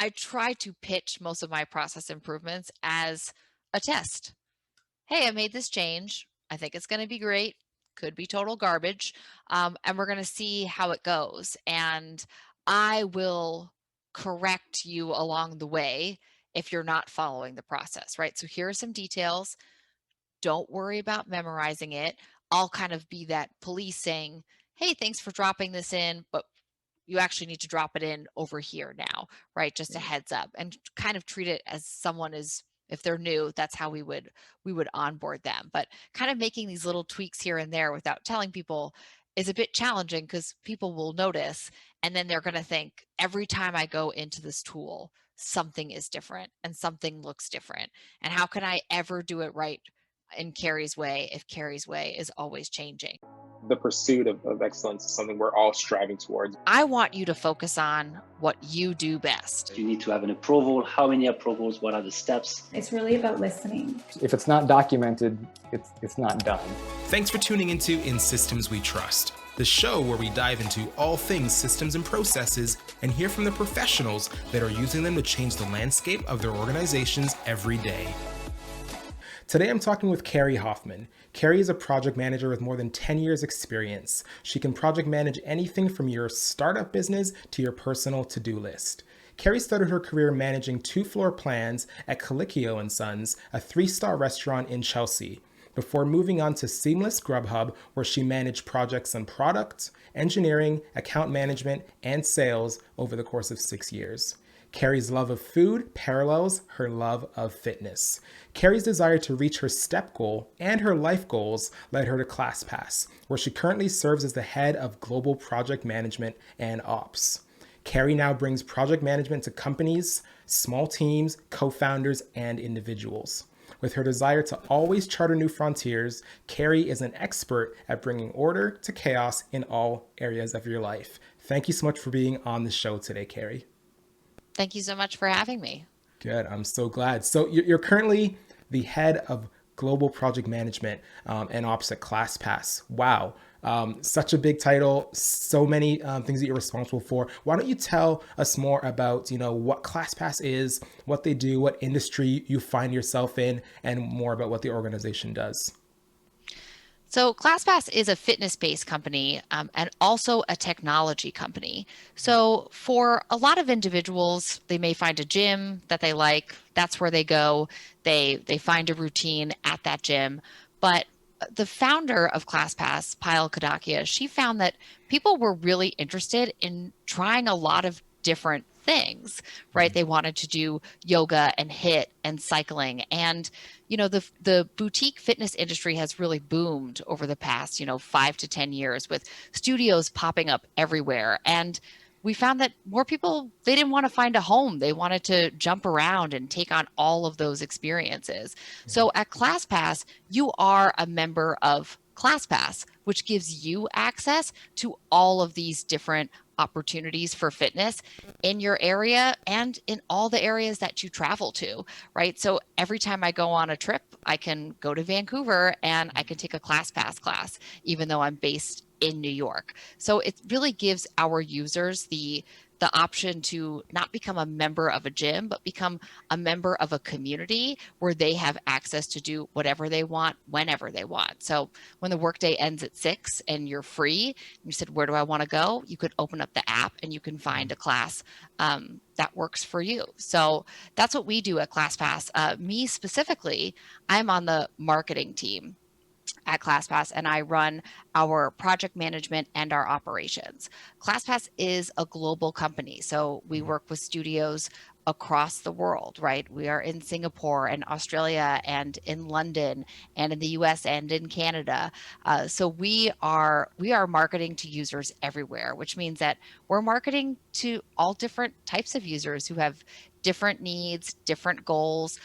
I try to pitch most of my process improvements as a test. Hey, I made this change. I think it's going to be great. Could be total garbage. And we're going to see how it goes. And I will correct you along the way if you're not following the process, right? So here are some details. Don't worry about memorizing it. I'll kind of be that police saying, hey, thanks for dropping this in, but you actually need to drop it in over here now, right? Just a heads up, and kind of treat it as someone is, if they're new, that's how we would onboard them. But kind of making these little tweaks here and there without telling people is a bit challenging because people will notice, and then they're going to think every time I go into this tool, something is different and something looks different. And how can I ever do it right in Kerry's way if Kerry's way is always changing? The pursuit of excellence is something we're all striving towards. I want you to focus on what you do best. You need to have an approval. How many approvals? What are the steps? It's really about listening. If it's not documented, it's not done. Thanks for tuning into In Systems We Trust, the show where we dive into all things systems and processes and hear from the professionals that are using them to change the landscape of their organizations every day. Today I'm talking with Kerry Hoffman. Kerry is a project manager with more than 10 years experience. She can project manage anything from your startup business to your personal to-do list. Kerry started her career managing 2-floor plans at Colicchio & Sons, a 3-star restaurant in Chelsea, before moving on to Seamless Grubhub, where she managed projects on product, engineering, account management, and sales over the course of 6 years. Kerry's love of food parallels her love of fitness. Kerry's desire to reach her STEP goal and her life goals led her to ClassPass, where she currently serves as the head of global project management and ops. Kerry now brings project management to companies, small teams, co-founders, and individuals. With her desire to always charter new frontiers, Kerry is an expert at bringing order to chaos in all areas of your life. Thank you so much for being on the show today, Kerry. Thank you so much for having me. Good. I'm so glad. So you're currently the head of global project management and ops at ClassPass. Wow. Such a big title, so many things that you're responsible for. Why don't you tell us more about, what ClassPass is, what they do, what industry you find yourself in, and more about what the organization does? So ClassPass is a fitness-based company and also a technology company. So for a lot of individuals, they may find a gym that they like. That's where they go. They find a routine at that gym. But the founder of ClassPass, Payal Kadakia, she found that people were really interested in trying a lot of different things, right? They wanted to do yoga and HIIT and cycling. And, the boutique fitness industry has really boomed over the past, 5 to 10 years with studios popping up everywhere. And we found that more people, they didn't want to find a home. They wanted to jump around and take on all of those experiences. So at ClassPass, you are a member of ClassPass, which gives you access to all of these different opportunities for fitness in your area and in all the areas that you travel to, right? So every time I go on a trip, I can go to Vancouver and I can take a ClassPass class, even though I'm based in New York. So it really gives our users the option to not become a member of a gym, but become a member of a community where they have access to do whatever they want, whenever they want. So when the workday ends at 6 and you're free, and you said, where do I want to go? You could open up the app and you can find a class that works for you. So that's what we do at ClassPass. Me specifically, I'm on the marketing team at ClassPass, and I run our project management and our operations. ClassPass is a global company, so we work with studios across the world, right? We are in Singapore and Australia and in London and in the US and in Canada. So we are marketing to users everywhere, which means that we're marketing to all different types of users who have different needs, different goals.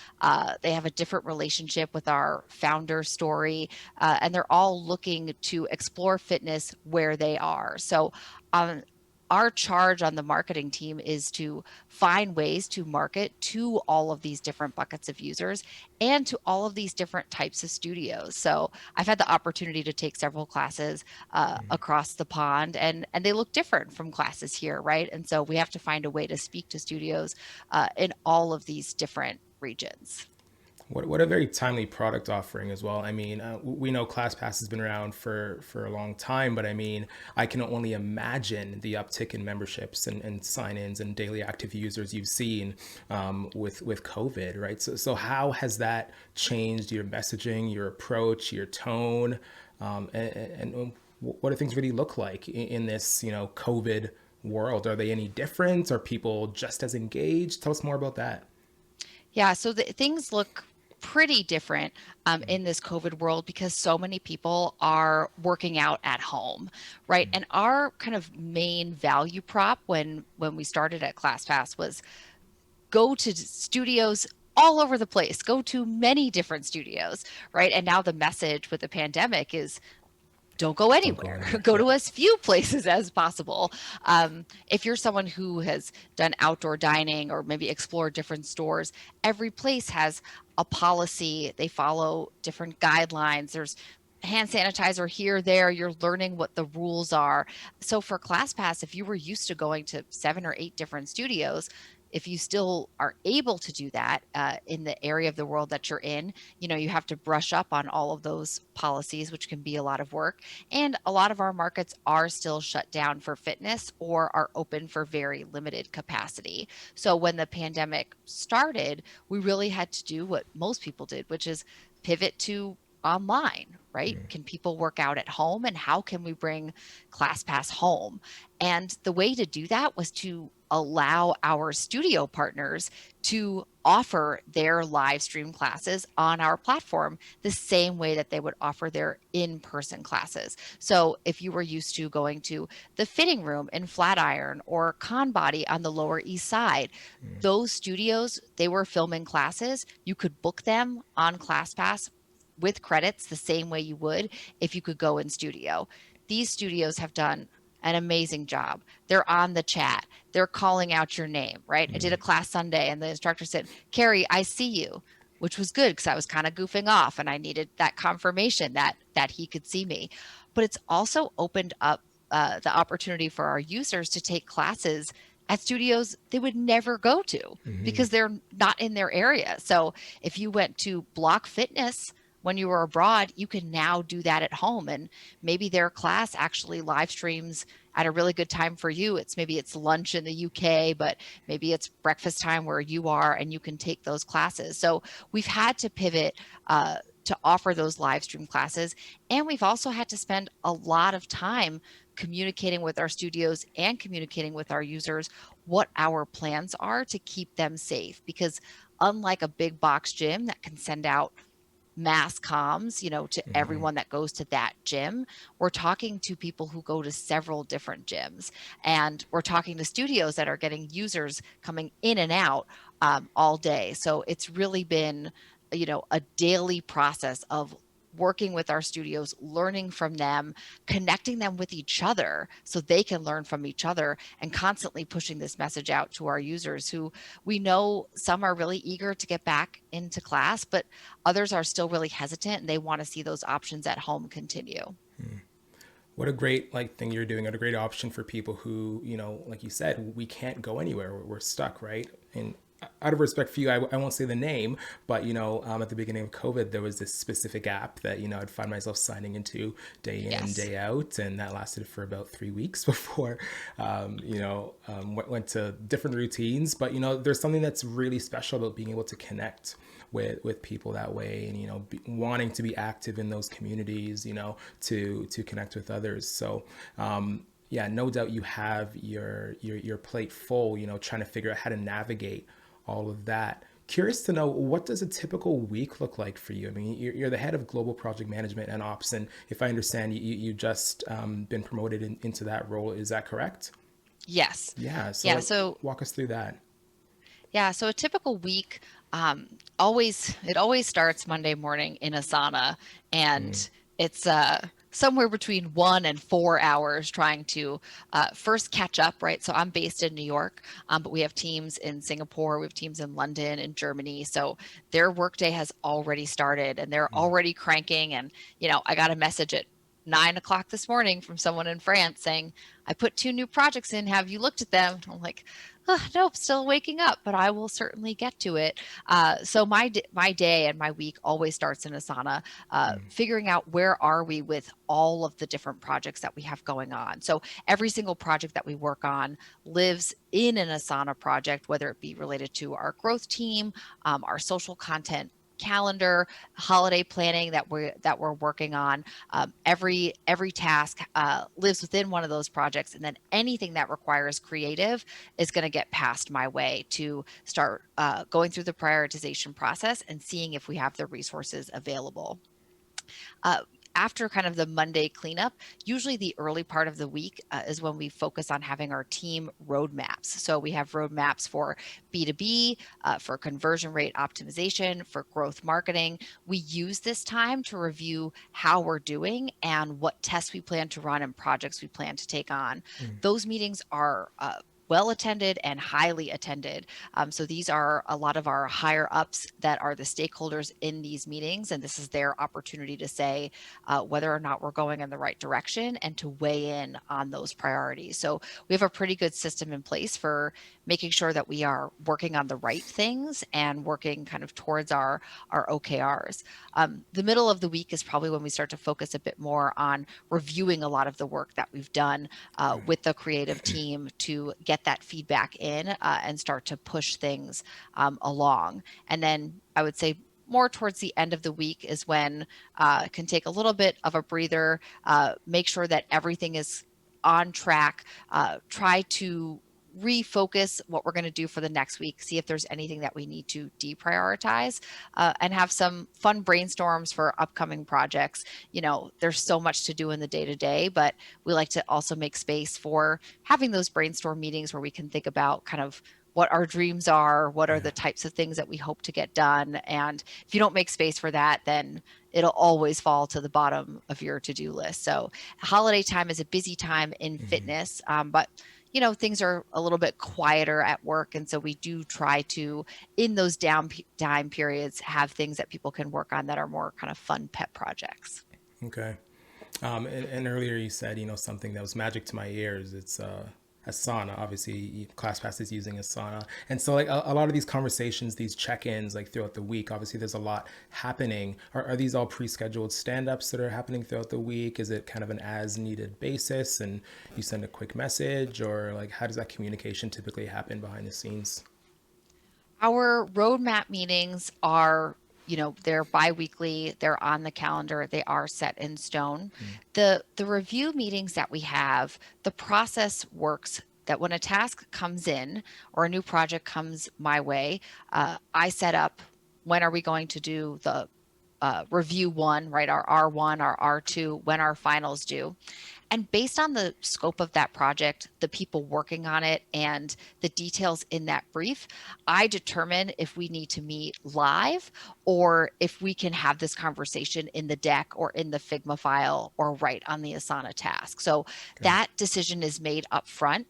They have a different relationship with our founder story, and they're all looking to explore fitness where they are. So our charge on the marketing team is to find ways to market to all of these different buckets of users and to all of these different types of studios. So I've had the opportunity to take several classes across the pond, and they look different from classes here, right? And so we have to find a way to speak to studios in all of these different regions. What a very timely product offering as well. I mean, we know ClassPass has been around for a long time, but I mean, I can only imagine the uptick in memberships and sign-ins and daily active users you've seen with COVID, right? So how has that changed your messaging, your approach, your tone, and what do things really look like in this, COVID world? Are they any different? Are people just as engaged? Tell us more about that. Yeah, so things look pretty different in this COVID world because so many people are working out at home, right? And our kind of main value prop when we started at ClassPass was go to studios all over the place, go to many different studios, right? And now the message with the pandemic is don't go anywhere. Go to as few places as possible. If you're someone who has done outdoor dining or maybe explored different stores, every place has a policy. They follow different guidelines. There's hand sanitizer here, there. You're learning what the rules are. So for ClassPass, if you were used to going to 7 or 8 different studios, if you still are able to do that in the area of the world that you're in, you have to brush up on all of those policies, which can be a lot of work. And a lot of our markets are still shut down for fitness or are open for very limited capacity. So when the pandemic started, we really had to do what most people did, which is pivot to online, right? Can people work out at home, and how can we bring ClassPass home? And the way to do that was to allow our studio partners to offer their live stream classes on our platform the same way that they would offer their in-person classes. So if you were used to going to the fitting room in Flatiron or Conbody on the Lower East Side, those studios, they were filming classes. You could book them on ClassPass with credits the same way you would if you could go in studio. These studios have done an amazing job. They're on the chat. They're calling out your name, right? I did a class Sunday and the instructor said, Kerry, I see you, which was good because I was kind of goofing off and I needed that confirmation that he could see me. But it's also opened up the opportunity for our users to take classes at studios they would never go to because they're not in their area. So if you went to Block Fitness when you were abroad, you can now do that at home. And maybe their class actually live streams at a really good time for you. Maybe it's lunch in the UK, but maybe it's breakfast time where you are, and you can take those classes. So we've had to pivot to offer those live stream classes. And we've also had to spend a lot of time communicating with our studios and communicating with our users what our plans are to keep them safe. Because unlike a big box gym that can send out mass comms, to everyone that goes to that gym, we're talking to people who go to several different gyms, and we're talking to studios that are getting users coming in and out all day. So it's really been, a daily process of working with our studios, learning from them, connecting them with each other so they can learn from each other, and constantly pushing this message out to our users who we know some are really eager to get back into class, but others are still really hesitant and they want to see those options at home continue. What a great thing you're doing, and a great option for people who, like you said, we can't go anywhere. We're stuck, right? And out of respect for you, I won't say the name, but, at the beginning of COVID, there was this specific app that, I'd find myself signing into day in, day out. And that lasted for about 3 weeks before, went to different routines. But, there's something that's really special about being able to connect with people that way, and, wanting to be active in those communities, to connect with others. So, yeah, no doubt you have your plate full, trying to figure out how to navigate all of that. Curious to know, what does a typical week look like for you? I mean, you're the head of global project management and ops, and if I understand, you just been promoted into that role. Is that correct? Yes. Yeah. So walk us through that. Yeah. So a typical week, it always starts Monday morning in Asana, and it's somewhere between 1 and 4 hours trying to first catch up, right? So I'm based in New York, but we have teams in Singapore, we have teams in London and Germany. So their workday has already started and they're already cranking. And, I got a message at 9 o'clock this morning from someone in France saying, I put 2 new projects in. Have you looked at them? I'm like, oh, nope, still waking up, but I will certainly get to it. So my day and my week always starts in Asana, figuring out where are we with all of the different projects that we have going on. So every single project that we work on lives in an Asana project, whether it be related to our growth team, our social content calendar, holiday planning that we're working on. Every task lives within one of those projects, and then anything that requires creative is going to get passed my way to start going through the prioritization process and seeing if we have the resources available. After kind of the Monday cleanup, usually the early part of the week is when we focus on having our team roadmaps. So we have roadmaps for B2B, for conversion rate optimization, for growth marketing. We use this time to review how we're doing and what tests we plan to run and projects we plan to take on. Those meetings are well attended and highly attended. So these are a lot of our higher ups that are the stakeholders in these meetings. And this is their opportunity to say whether or not we're going in the right direction and to weigh in on those priorities. So we have a pretty good system in place for making sure that we are working on the right things and working kind of towards our OKRs. The middle of the week is probably when we start to focus a bit more on reviewing a lot of the work that we've done with the creative team to get that feedback in and start to push things along. And then I would say more towards the end of the week is when can take a little bit of a breather, make sure that everything is on track, try to refocus what we're going to do for the next week, see if there's anything that we need to deprioritize, and have some fun brainstorms for upcoming projects. There's so much to do in the day-to-day, but we like to also make space for having those brainstorm meetings where we can think about kind of what our dreams are, what are the types of things that we hope to get done. And if you don't make space for that, then it'll always fall to the bottom of your to-do list. So holiday time is a busy time in fitness, but things are a little bit quieter at work. And so we do try to, in those downtime periods, have things that people can work on that are more kind of fun pet projects. Okay. And earlier you said, something that was magic to my ears. It's Asana. Obviously, ClassPass is using Asana. And so like a lot of these conversations, these check-ins like throughout the week, obviously there's a lot happening. Are these all pre-scheduled stand-ups that are happening throughout the week? Is it kind of an as-needed basis and you send a quick message, or like how does that communication typically happen behind the scenes? Our roadmap meetings are, they're bi-weekly, they're on the calendar, they are set in stone. The review meetings that we have, the process works that when a task comes in or a new project comes my way, I set up when are we going to do the review 1, right? Our R1, our R2, when our finals due. And based on the scope of that project, the people working on it, and the details in that brief, I determine if we need to meet live or if we can have this conversation in the deck or in the Figma file or right on the Asana task. So that decision is made up front.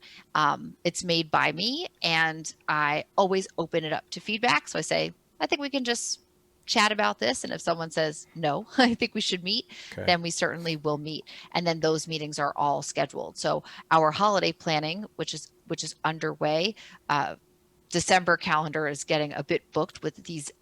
It's made by me, and I always open it up to feedback. So I say, I think we can just chat about this. And if someone says, no, I think we should meet, then we certainly will meet. And then those meetings are all scheduled. So our holiday planning, which is underway, December calendar is getting a bit booked with these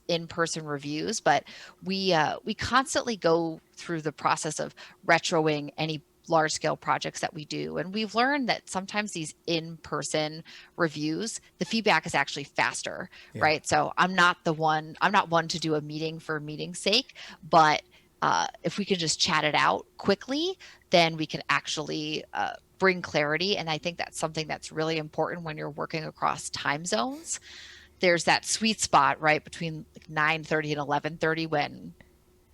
in-person reviews, but we constantly go through the process of retroing any large scale projects that we do. And we've learned that sometimes these in-person reviews, the feedback is actually faster, right? So I'm not one to do a meeting for meeting's sake, but if we can just chat it out quickly, then we can actually bring clarity. And I think that's something that's really important when you're working across time zones. There's that sweet spot, right, between 9:30 and 11:30 when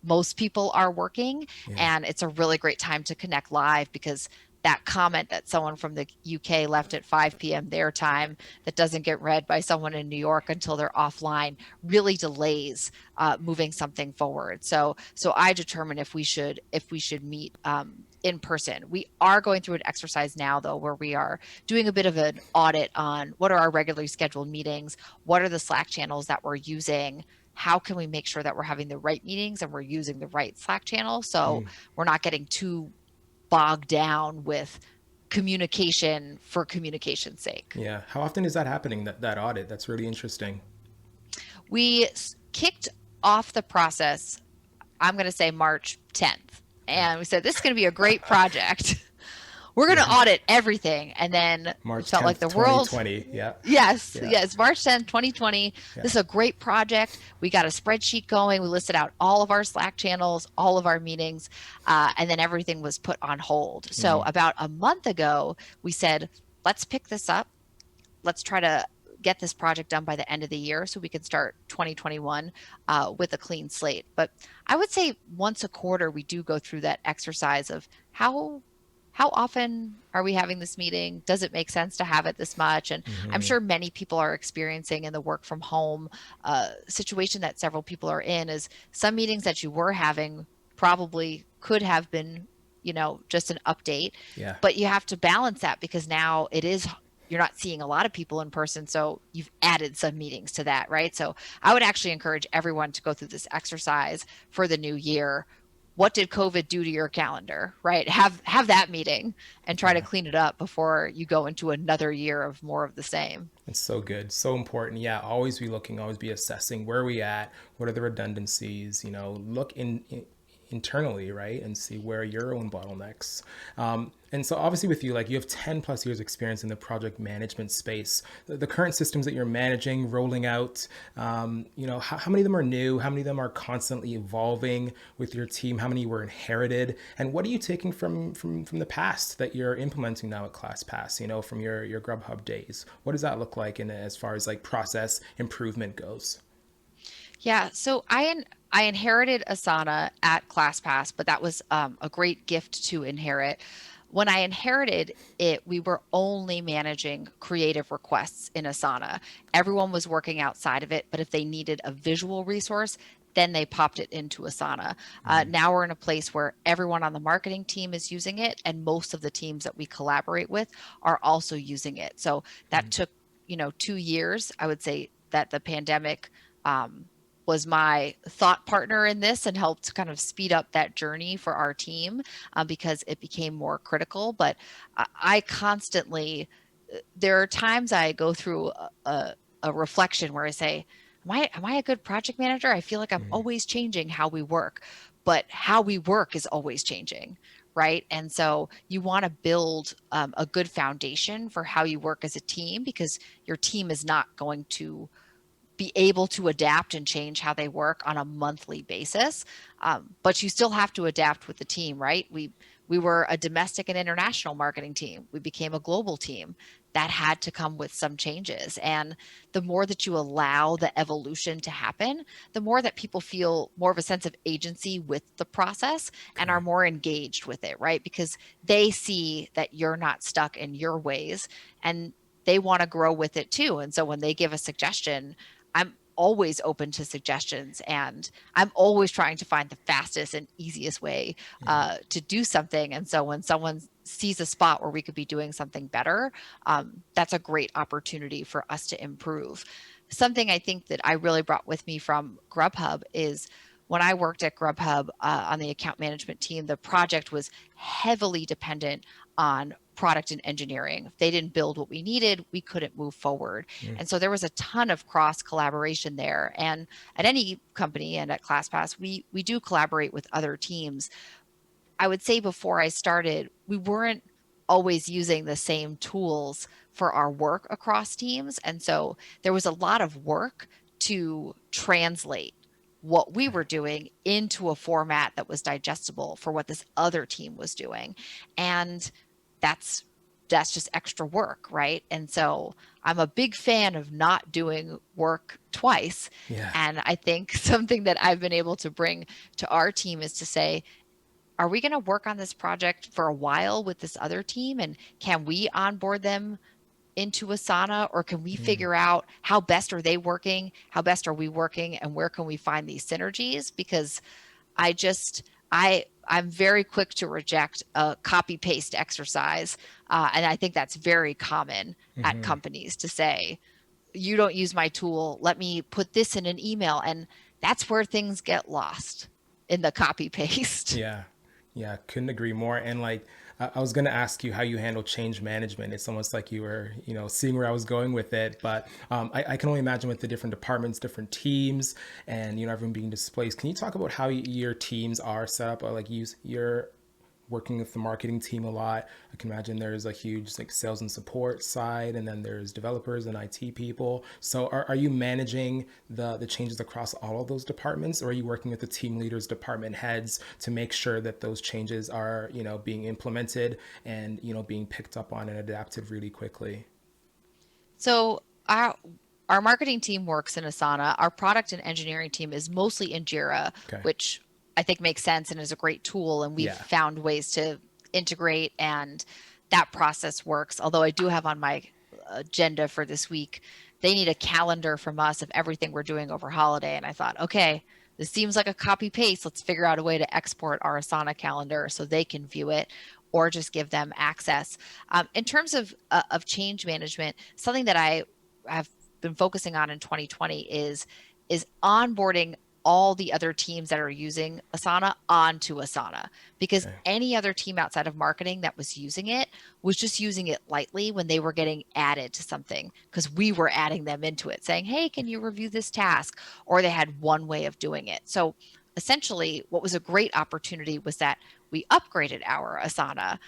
most people are working, and it's a really great time to connect live because that comment that someone from the UK left at 5 p.m. their time that doesn't get read by someone in New York until they're offline really delays moving something forward. So I determine if we should meet in person. We are going through an exercise now, though, where we are doing a bit of an audit on what are our regularly scheduled meetings, what are the Slack channels that we're using, how can we make sure that we're having the right meetings and we're using the right Slack channel, so we're not getting too bogged down with communication for communication's sake. Yeah. How often is that happening, that audit? That's really interesting. We kicked off the process, I'm going to say March 10th. And we said, this is going to be a great project. We're going to audit everything. And then March it felt 10th, like the world. 2020. Yeah. Yes. Yeah. Yes. March 10th, 2020. Yeah. This is a great project. We got a spreadsheet going. We listed out all of our Slack channels, all of our meetings, and then everything was put on hold. So about a month ago, we said, let's pick this up. Let's try to get this project done by the end of the year so we can start 2021 with a clean slate. But I would say once a quarter, we do go through that exercise of how often are we having this meeting? Does it make sense to have it this much? And I'm sure many people are experiencing in the work from home situation that several people are in, is some meetings that you were having probably could have been, just an update. Yeah. But you have to balance that because now you're not seeing a lot of people in person. So you've added some meetings to that, right? So I would actually encourage everyone to go through this exercise for the new year. What did COVID do to your calendar, right? Have that meeting and try to clean it up before you go into another year of more of the same. It's so good. So important. Yeah. Always be looking, always be assessing where are we at? What are the redundancies? Look internally, right? And see where are your own bottlenecks. And so obviously with you, you have 10 plus years experience in the project management space. The current systems that you're managing, rolling out, how many of them are new? How many of them are constantly evolving with your team? How many were inherited? And what are you taking from the past that you're implementing now at ClassPass, from your Grubhub days? What does that look like as far as process improvement goes? Yeah, so I inherited Asana at ClassPass, but that was a great gift to inherit. When I inherited it, we were only managing creative requests in Asana. Everyone was working outside of it, but if they needed a visual resource, then they popped it into Asana. Now we're in a place where everyone on the marketing team is using it, and most of the teams that we collaborate with are also using it. So that took, 2 years. I would say that the pandemic was my thought partner in this and helped kind of speed up that journey for our team because it became more critical. But I constantly, there are times I go through a reflection where I say, am I a good project manager? I feel like I'm always changing how we work, but how we work is always changing. Right. And so you want to build a good foundation for how you work as a team, because your team is not going to be able to adapt and change how they work on a monthly basis. But you still have to adapt with the team, right? We were a domestic and international marketing team. We became a global team. That had to come with some changes. And the more that you allow the evolution to happen, the more that people feel more of a sense of agency with the process and are more engaged with it, right? Because they see that you're not stuck in your ways and they want to grow with it too. And so when they give a suggestion, I'm always open to suggestions, and I'm always trying to find the fastest and easiest way to do something. And so when someone sees a spot where we could be doing something better, that's a great opportunity for us to improve. Something I think that I really brought with me from Grubhub is when I worked at Grubhub on the account management team, the project was heavily dependent on product and engineering. If they didn't build what we needed, we couldn't move forward. And so there was a ton of cross collaboration there. And at any company and at ClassPass, we do collaborate with other teams. I would say before I started, we weren't always using the same tools for our work across teams. And so there was a lot of work to translate what we were doing into a format that was digestible for what this other team was doing. And that's just extra work, right? And so I'm a big fan of not doing work twice. Yeah. And I think something that I've been able to bring to our team is to say, are we going to work on this project for a while with this other team? And can we onboard them into Asana, or can we figure out how best are they working? How best are we working? And where can we find these synergies? Because I'm very quick to reject a copy paste exercise. And I think that's very common at companies to say, you don't use my tool. Let me put this in an email. And that's where things get lost in the copy paste. Yeah, couldn't agree more. And like, I was going to ask you how you handle change management. It's almost like you were, seeing where I was going with it. But I can only imagine with the different departments, different teams, and, everyone being displaced. Can you talk about how your teams are set up? Or like you're working with the marketing team a lot. I can imagine there's a huge like sales and support side, and then there's developers and IT people. So are you managing the changes across all of those departments, or are you working with the team leaders, department heads to make sure that those changes are, being implemented and, being picked up on and adapted really quickly? So our marketing team works in Asana. Our product and engineering team is mostly in Jira, which I think makes sense and is a great tool. And we've found ways to integrate, and that process works. Although I do have on my agenda for this week, they need a calendar from us of everything we're doing over holiday. And I thought, okay, this seems like a copy paste. Let's figure out a way to export our Asana calendar so they can view it, or just give them access. In terms of change management, something that I have been focusing on in 2020 is onboarding all the other teams that are using Asana onto Asana, because any other team outside of marketing that was using it was just using it lightly when they were getting added to something, because we were adding them into it saying, hey, can you review this task? Or they had one way of doing it. So essentially what was a great opportunity was that we upgraded our Asana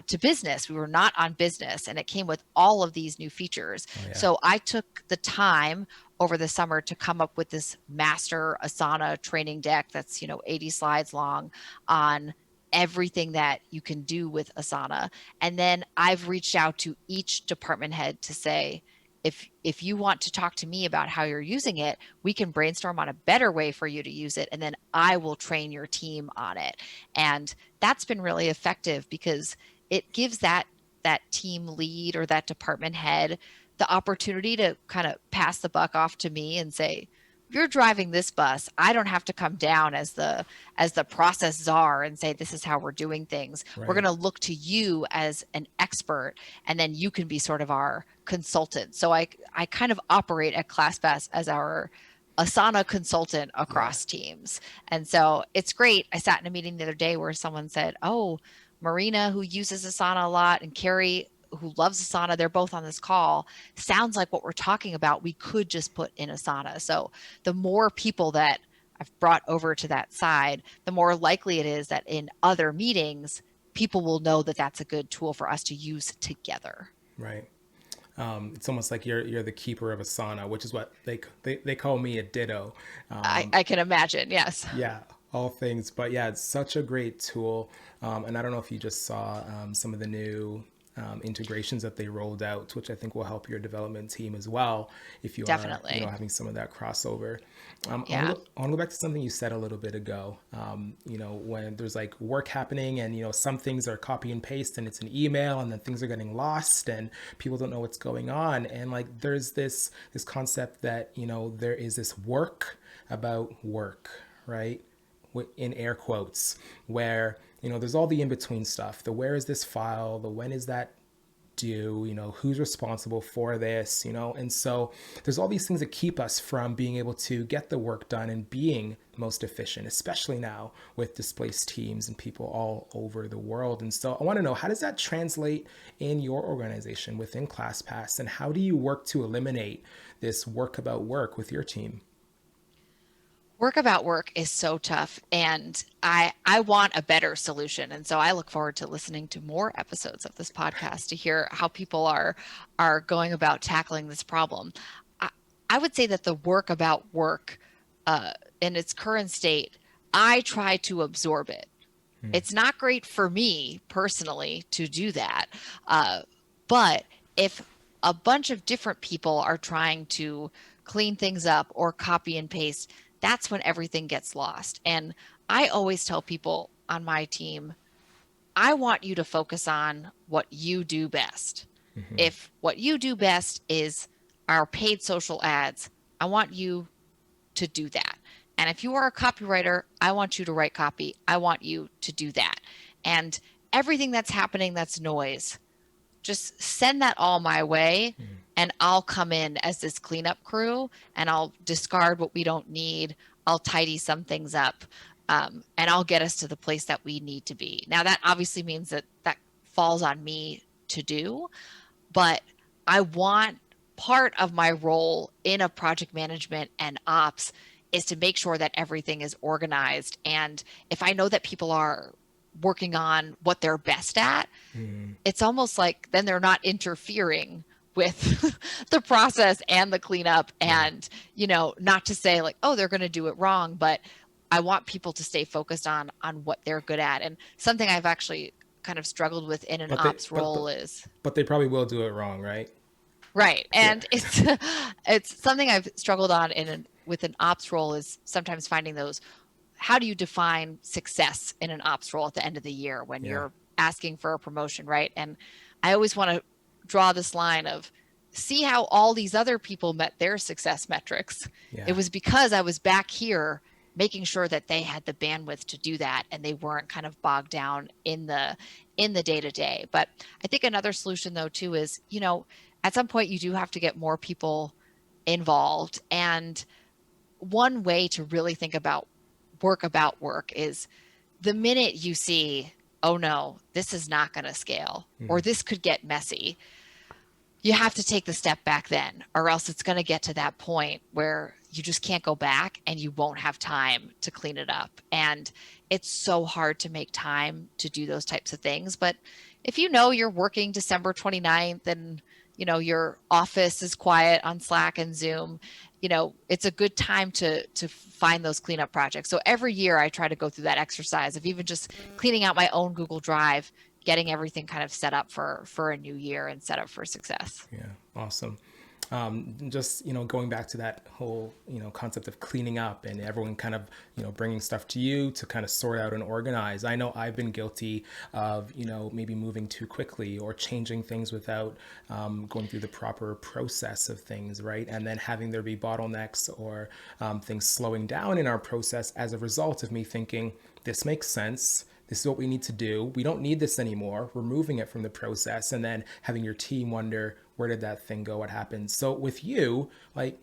to business. We were not on business, and it came with all of these new features. So I took the time over the summer to come up with this master Asana training deck that's 80 slides long on everything that you can do with Asana. And then I've reached out to each department head to say, if you want to talk to me about how you're using it, we can brainstorm on a better way for you to use it, and then I will train your team on it. And that's been really effective, because it gives that team lead or that department head the opportunity to kind of pass the buck off to me and say, you're driving this bus. I don't have to come down as the process czar and say, this is how we're doing things. We're going to look to you as an expert, and then you can be sort of our consultant. So I kind of operate at ClassPass as our Asana consultant across teams. And so it's great. I sat in a meeting the other day where someone said, oh, Marina, who uses Asana a lot, and Kerry, who loves Asana, they're both on this call. Sounds like what we're talking about, we could just put in Asana. So the more people that I've brought over to that side, the more likely it is that in other meetings, people will know that that's a good tool for us to use together. Right. It's almost like you're the keeper of Asana, which is what they call me a ditto. I can imagine. Yes. Yeah. All things. But yeah, it's such a great tool. And I don't know if you just saw some of the new integrations that they rolled out, which I think will help your development team as well, if you are having some of that crossover. I want to go back to something you said a little bit ago. When there's like work happening and some things are copy and paste and it's an email, and then things are getting lost and people don't know what's going on, and like there's this concept that there is this work about work, right, in air quotes, where there's all the in-between stuff. The where is this file? The when is that due? Who's responsible for this? And so there's all these things that keep us from being able to get the work done and being most efficient, especially now with displaced teams and people all over the world. And so I want to know, how does that translate in your organization within ClassPass, and how do you work to eliminate this work about work with your team? Work about work is so tough, and I want a better solution. And so I look forward to listening to more episodes of this podcast to hear how people are going about tackling this problem. I would say that the work about work in its current state, I try to absorb it. It's not great for me personally to do that. But if a bunch of different people are trying to clean things up or copy and paste, that's when everything gets lost. And I always tell people, on my team, I want you to focus on what you do best. If what you do best is our paid social ads, I want you to do that. And if you are a copywriter, I want you to write copy. I want you to do that. And everything that's happening that's noise, just send that all my way, and I'll come in as this cleanup crew and I'll discard what we don't need. I'll tidy some things up, and I'll get us to the place that we need to be. Now, that obviously means that that falls on me to do, but I want part of my role in a project management and ops is to make sure that everything is organized. And if I know that people are working on what they're best at, it's almost like then they're not interfering with the process and the cleanup. And, you know, not to say like, oh, they're going to do it wrong, but I want people to stay focused on what they're good at. And something I've actually kind of struggled with in an ops role is. But they probably will do it wrong, right? Right. And it's something I've struggled on with an ops role is sometimes finding those. How do you define success in an ops role at the end of the year when you're asking for a promotion, right? And I always want to draw this line of see how all these other people met their success metrics. It was because I was back here making sure that they had the bandwidth to do that and they weren't kind of bogged down in the day-to-day. But I think another solution though too is, you know, at some point you do have to get more people involved. And one way to really think about work is the minute you see, oh no, this is not going to scale, or this could get messy, you have to take the step back then, or else it's going to get to that point where you just can't go back and you won't have time to clean it up. And it's so hard to make time to do those types of things. But if you know you're working December 29th and you know your office is quiet on Slack and Zoom, you know, it's a good time to find those cleanup projects. So every year I try to go through that exercise of even just cleaning out my own Google Drive, getting everything kind of set up for a new year and set up for success. Yeah, awesome. Just, you know, going back to that whole, you know, concept of cleaning up and everyone kind of, you know, bringing stuff to you to kind of sort out and organize. I know I've been guilty of, you know, maybe moving too quickly or changing things without going through the proper process of things, right? And then having there be bottlenecks or things slowing down in our process as a result of me thinking, this makes sense. This is what we need to do. We don't need this anymore. We're moving it from the process, and then having your team wonder, where did that thing go? What happened? So with you, like,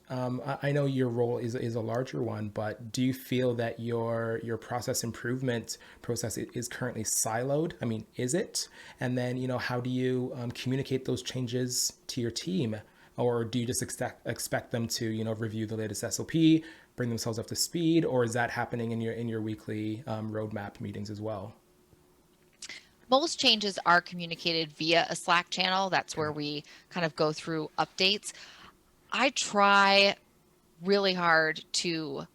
I know your role is a larger one, but do you feel that your process improvement process is currently siloed? I mean, is it? And then, you know, how do you communicate those changes to your team? Or do you just expect them to, you know, review the latest SOP, bring themselves up to speed, or is that happening in your weekly roadmap meetings as well? Most changes are communicated via a Slack channel. That's where we kind of go through updates. I try really hard to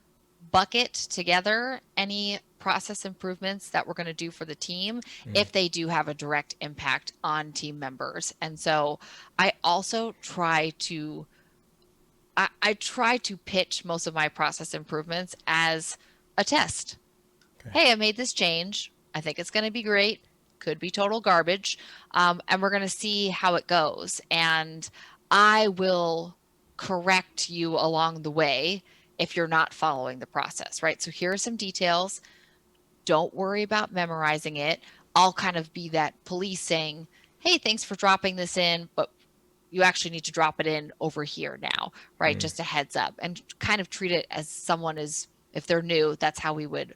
bucket together any process improvements that we're going to do for the team if they do have a direct impact on team members. And so I also try to pitch most of my process improvements as a test. Okay. Hey, I made this change. I think it's going to be great. Could be total garbage. And we're going to see how it goes. And I will correct you along the way if you're not following the process, right? So here are some details. Don't worry about memorizing it. I'll kind of be that police saying, hey, thanks for dropping this in, but you actually need to drop it in over here now, right? Just a heads up, and kind of treat it as someone is, if they're new, that's how we would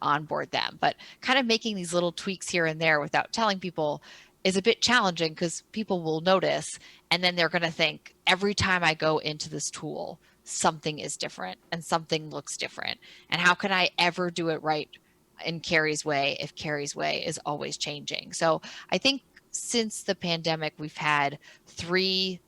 onboard them. But kind of making these little tweaks here and there without telling people is a bit challenging because people will notice, and then they're going to think every time I go into this tool, something is different and something looks different. And how can I ever do it right in Kerry's way if Kerry's way is always changing? So I think since the pandemic, we've had 3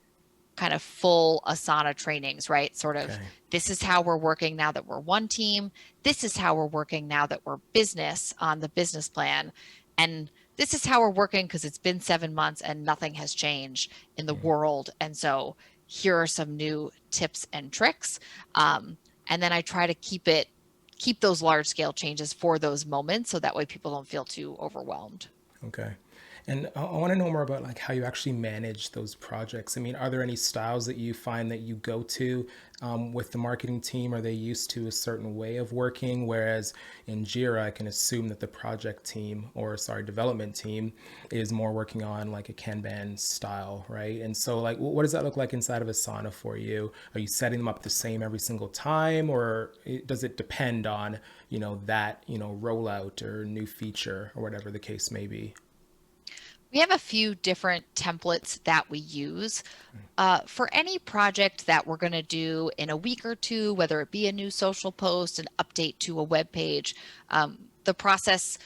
kind of full Asana trainings, right? Sort of, this is how we're working now that we're one team. This is how we're working now that we're business on the business plan. And this is how we're working because it's been 7 months and nothing has changed in the world. And so here are some new tips and tricks. And then I try to keep it keep those large scale changes for those moments, so that way people don't feel too overwhelmed. Okay. And I want to know more about like how you actually manage those projects. I mean, are there any styles that you find that you go to with the marketing team? Are they used to a certain way of working? Whereas in Jira, I can assume that the project team development team is more working on like a Kanban style, right? And so like, what does that look like inside of Asana for you? Are you setting them up the same every single time, or does it depend on, that, rollout or new feature or whatever the case may be? We have a few different templates that we use for any project that we're going to do in a week or two, whether it be a new social post, an update to a web page. The process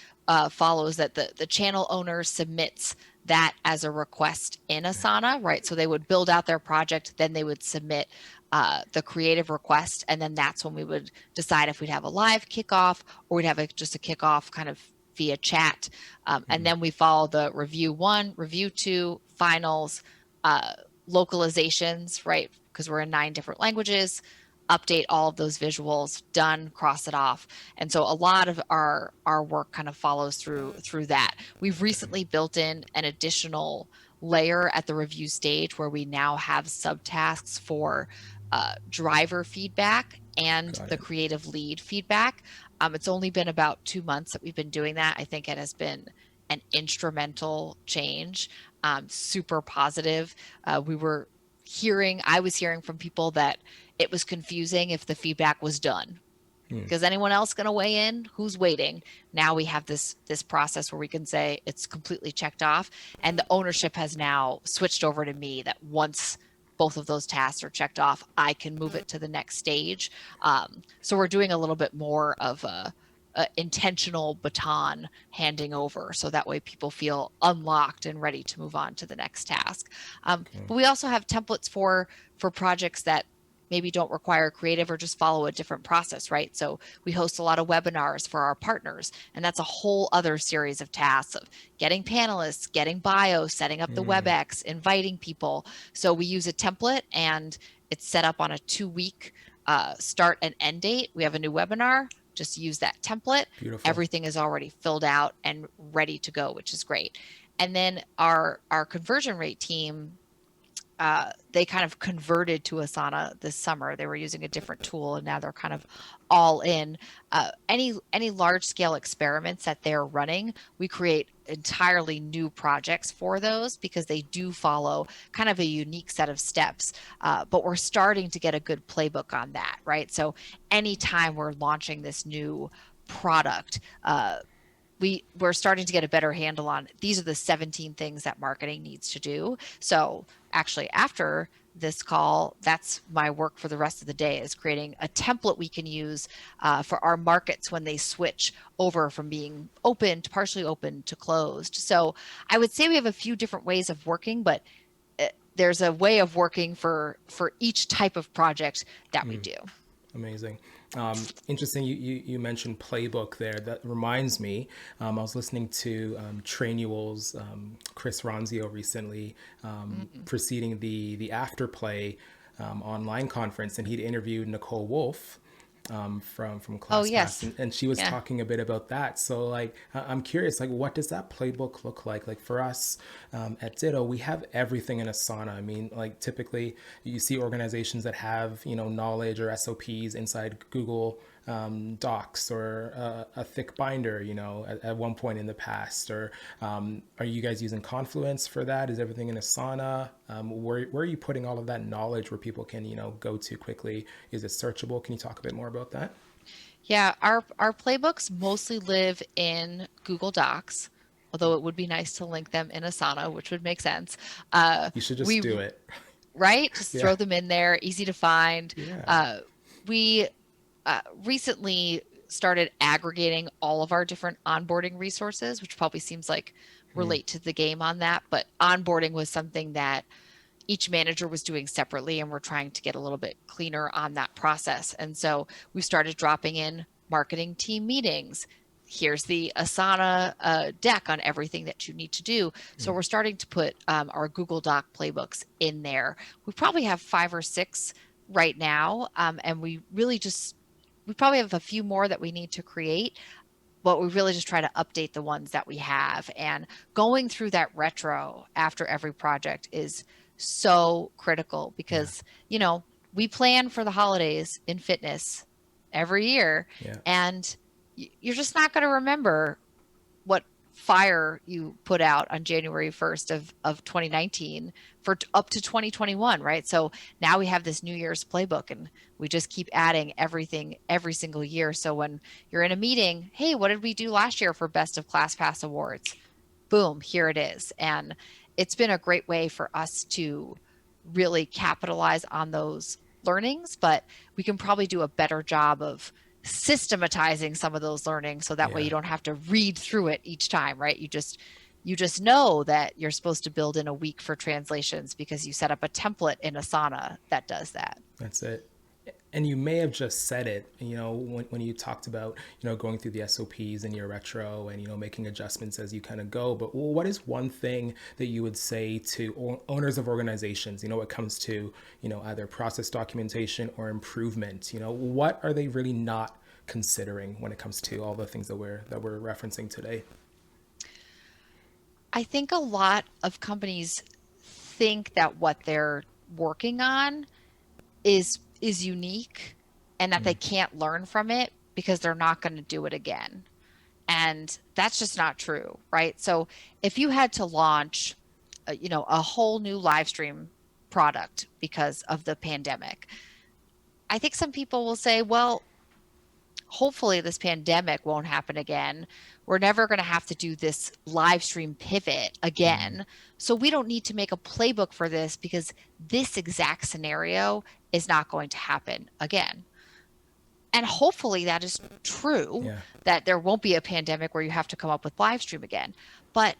follows that the channel owner submits that as a request in Asana, right? So they would build out their project, then they would submit the creative request, and then that's when we would decide if we'd have a live kickoff or we'd have just a kickoff kind of via chat. And then we follow the review 1, review 2, finals, localizations, right? Because we're in 9 different languages, update all of those visuals, done, cross it off. And so a lot of our work kind of follows through that. We've recently built in an additional layer at the review stage where we now have subtasks for driver feedback and the creative lead feedback. It's only been about 2 months that we've been doing that. I think it has been an instrumental change, super positive. I was hearing from people that it was confusing if the feedback was done. Because anyone else going to weigh in? Who's waiting? Now we have this process where we can say it's completely checked off, and the ownership has now switched over to me, that once both of those tasks are checked off, I can move it to the next stage. So we're doing a little bit more of a intentional baton handing over, so that way people feel unlocked and ready to move on to the next task. But we also have templates for projects that maybe don't require creative or just follow a different process, right? So we host a lot of webinars for our partners, and that's a whole other series of tasks of getting panelists, getting bios, setting up the WebEx, inviting people. So we use a template, and it's set up on a 2-week start and end date. We have a new webinar, just use that template. Beautiful. Everything is already filled out and ready to go, which is great. And then our conversion rate team, they kind of converted to Asana this summer. They were using a different tool, and now they're kind of all in. Any large scale experiments that they're running, we create entirely new projects for those, because they do follow kind of a unique set of steps. But we're starting to get a good playbook on that, right? So anytime we're launching this new product, we're starting to get a better handle on, these are the 17 things that marketing needs to do. So actually, after this call, that's my work for the rest of the day, is creating a template we can use for our markets when they switch over from being open to partially open to closed. So I would say we have a few different ways of working, but there's a way of working for each type of project that we do. Amazing. Interesting. You mentioned Playbook there. That reminds me, I was listening to Trainual's Chris Ronzio recently, preceding the Afterplay online conference, and he'd interviewed Nicole Wolf from ClassPass. Oh, yes. And she was talking a bit about that. So like, I'm curious, like, what does that playbook look like? Like for us at Ditto, we have everything in Asana. I mean, like typically you see organizations that have, knowledge or SOPs inside Google Docs or a thick binder, at one point in the past. Or are you guys using Confluence for that? Is everything in Asana? Where are you putting all of that knowledge where people can, go to quickly? Is it searchable? Can you talk a bit more about that? Yeah, our playbooks mostly live in Google Docs, although it would be nice to link them in Asana, which would make sense. You should just do it. Right? Just throw them in there, easy to find. Yeah. We recently started aggregating all of our different onboarding resources, which probably seems like we're late to the game on that, but onboarding was something that each manager was doing separately, and we're trying to get a little bit cleaner on that process. And so we started dropping in marketing team meetings. Here's the Asana deck on everything that you need to do. So we're starting to put our Google Doc playbooks in there. We probably have 5 or 6 right now. And we we probably have a few more that we need to create, but we really just try to update the ones that we have. And going through that retro after every project is so critical because, you know, we plan for the holidays in fitness every year, and you're just not going to remember what fire you put out on January 1st of 2019 for up to 2021, right? So now we have this New Year's playbook, and we just keep adding everything every single year. So when you're in a meeting, hey, what did we do last year for Best of ClassPass awards? Boom, here it is. And it's been a great way for us to really capitalize on those learnings, but we can probably do a better job of systematizing some of those learnings so that way you don't have to read through it each time, right? You just know that you're supposed to build in a week for translations because you set up a template in Asana that does that. That's it. And you may have just said it, you know, when you talked about, you know, going through the SOPs in your retro and, you know, making adjustments as you kind of go. But what is one thing that you would say to owners of organizations, you know, when it comes to, you know, either process documentation or improvement? You know, what are they really not considering when it comes to all the things that we're referencing today? I think a lot of companies think that what they're working on is unique and that they can't learn from it because they're not going to do it again. And that's just not true, right? So if you had to launch, you know, a whole new live stream product because of the pandemic, I think some people will say, well, hopefully this pandemic won't happen again. We're never going to have to do this live stream pivot again. So we don't need to make a playbook for this because this exact scenario is not going to happen again. And hopefully that is true, that there won't be a pandemic where you have to come up with live stream again. But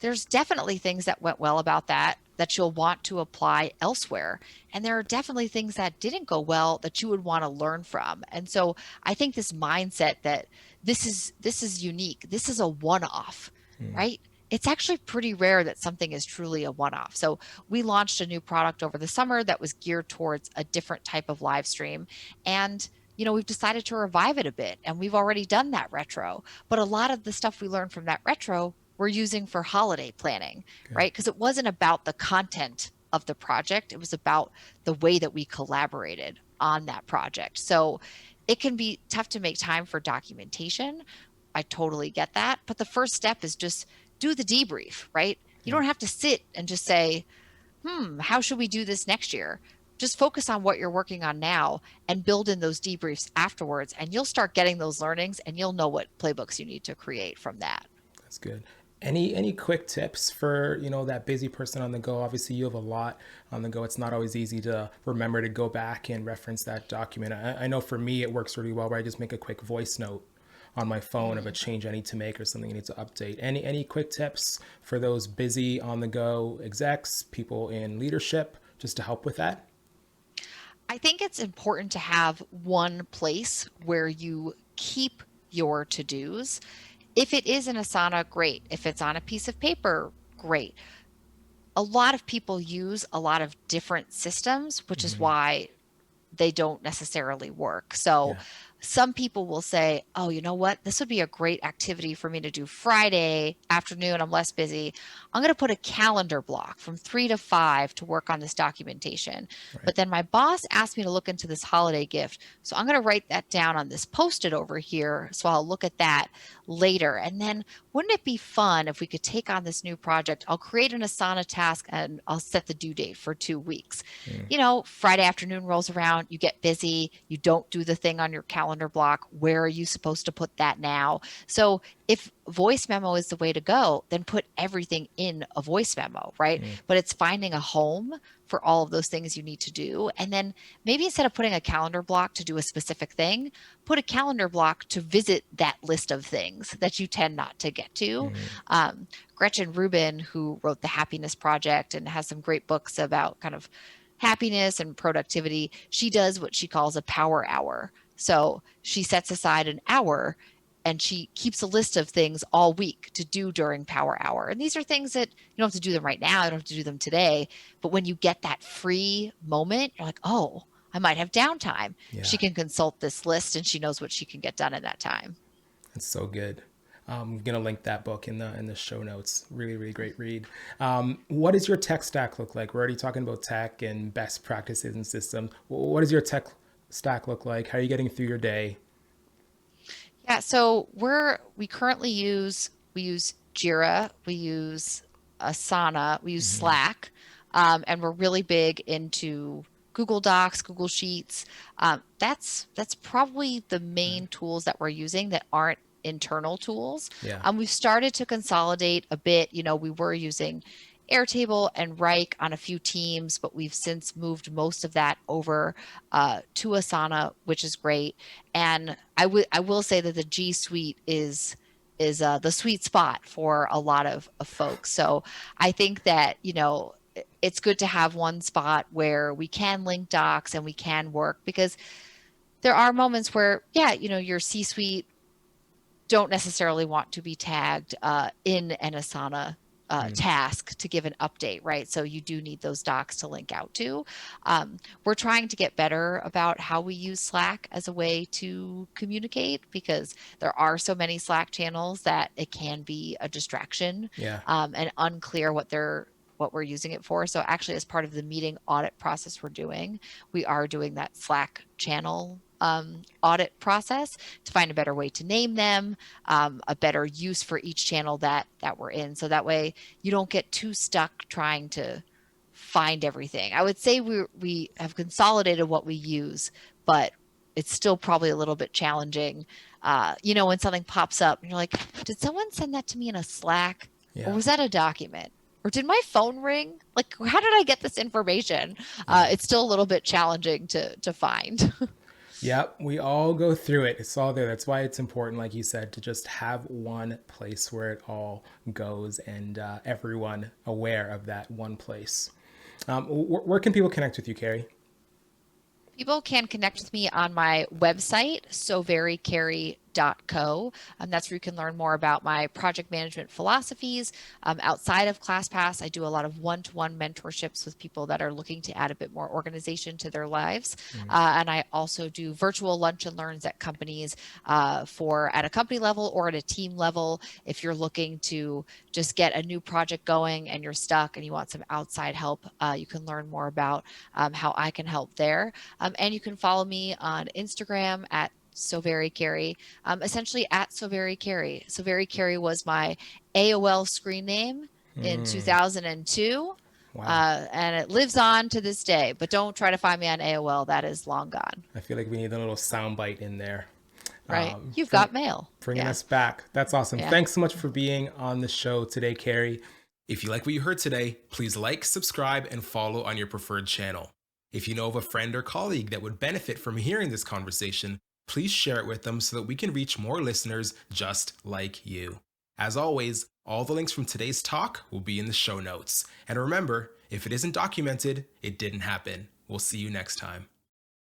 there's definitely things that went well about that you'll want to apply elsewhere. And there are definitely things that didn't go well that you would want to learn from. And so I think this mindset that this is unique, this is a one-off, right? It's actually pretty rare that something is truly a one-off. So we launched a new product over the summer that was geared towards a different type of live stream. And you know, we've decided to revive it a bit, and we've already done that retro. But a lot of the stuff we learned from that retro we're using for holiday planning, right? Because it wasn't about the content of the project. It was about the way that we collaborated on that project. So it can be tough to make time for documentation. I totally get that. But the first step is just do the debrief, right? You don't have to sit and just say, how should we do this next year? Just focus on what you're working on now and build in those debriefs afterwards. And you'll start getting those learnings and you'll know what playbooks you need to create from that. That's good. Any quick tips for, you know, that busy person on the go? Obviously, you have a lot on the go. It's not always easy to remember to go back and reference that document. I know for me, it works really well where I just make a quick voice note on my phone of a change I need to make or something I need to update. Any quick tips for those busy on the go execs, people in leadership, just to help with that? I think it's important to have one place where you keep your to-dos. If it is in Asana, great. If it's on a piece of paper, great. A lot of people use a lot of different systems, which is why they don't necessarily work. So some people will say, oh, you know what? This would be a great activity for me to do Friday afternoon. I'm less busy. I'm going to put a calendar block from 3 to 5 to work on this documentation. But then my boss asked me to look into this holiday gift. So I'm going to write that down on this Post-it over here. So I'll look at that later. And then wouldn't it be fun if we could take on this new project? I'll create an Asana task and I'll set the due date for 2 weeks. You know, Friday afternoon rolls around, you get busy, you don't do the thing on your calendar block. Where are you supposed to put that now? So if voice memo is the way to go, then put everything in a voice memo, right? But it's finding a home for all of those things you need to do. And then maybe instead of putting a calendar block to do a specific thing, put a calendar block to visit that list of things that you tend not to get to. Gretchen Rubin, who wrote The Happiness Project and has some great books about kind of happiness and productivity, she does what she calls a power hour. So she sets aside an hour and she keeps a list of things all week to do during power hour. And these are things that you don't have to do them right now. You don't have to do them today. But when you get that free moment, you're like, oh, I might have downtime. Yeah. She can consult this list and she knows what she can get done in that time. It's so good. I'm gonna link that book in the show notes. Really, really great read. What does your tech stack look like? We're already talking about tech and best practices and systems. What does your tech stack look like? How are you getting through your day? Yeah, so we currently use Jira, we use Asana, we use Slack, and we're really big into Google Docs, Google Sheets. That's probably the main tools that we're using that aren't internal tools. Yeah. We've started to consolidate a bit. We were using Airtable and Rike on a few teams, but we've since moved most of that over to Asana, which is great. And I will say that the G Suite is the sweet spot for a lot of folks. So I think that it's good to have one spot where we can link docs and we can work, because there are moments where your C-suite don't necessarily want to be tagged in an Asana task to give an update, right? So you do need those docs to link out to. We're trying to get better about how we use Slack as a way to communicate, because there are so many Slack channels that it can be a distraction and unclear what we're using it for. So actually, as part of the meeting audit process we are doing that Slack channel audit process to find a better way to name them, a better use for each channel that we're in. So that way you don't get too stuck trying to find everything. I would say we have consolidated what we use, but it's still probably a little bit challenging. When something pops up and you're like, did someone send that to me in a Slack? Or was that a document? Or did my phone ring? Like, how did I get this information? It's still a little bit challenging to find. Yep, we all go through it. It's all there. That's why it's important, like you said, to just have one place where it all goes and everyone aware of that one place. Where can people connect with you, Kerry? People can connect with me on my website, soverykerry.co. That's where you can learn more about my project management philosophies. Outside of ClassPass, I do a lot of one-to-one mentorships with people that are looking to add a bit more organization to their lives. And I also do virtual lunch and learns at companies at a company level or at a team level. If you're looking to just get a new project going and you're stuck and you want some outside help, you can learn more about how I can help there. And you can follow me on Instagram at SoVeryKerry, essentially at SoVeryKerry. SoVeryKerry was my AOL screen name in 2002. Wow. And it lives on to this day, but don't try to find me on AOL. That is long gone. I feel like we need a little soundbite in there. Right. You've got mail. Bringing us back. That's awesome. Yeah. Thanks so much for being on the show today, Kerry. If you like what you heard today, please like, subscribe, and follow on your preferred channel. If you know of a friend or colleague that would benefit from hearing this conversation, please share it with them so that we can reach more listeners just like you. As always, all the links from today's talk will be in the show notes. And remember, if it isn't documented, it didn't happen. We'll see you next time.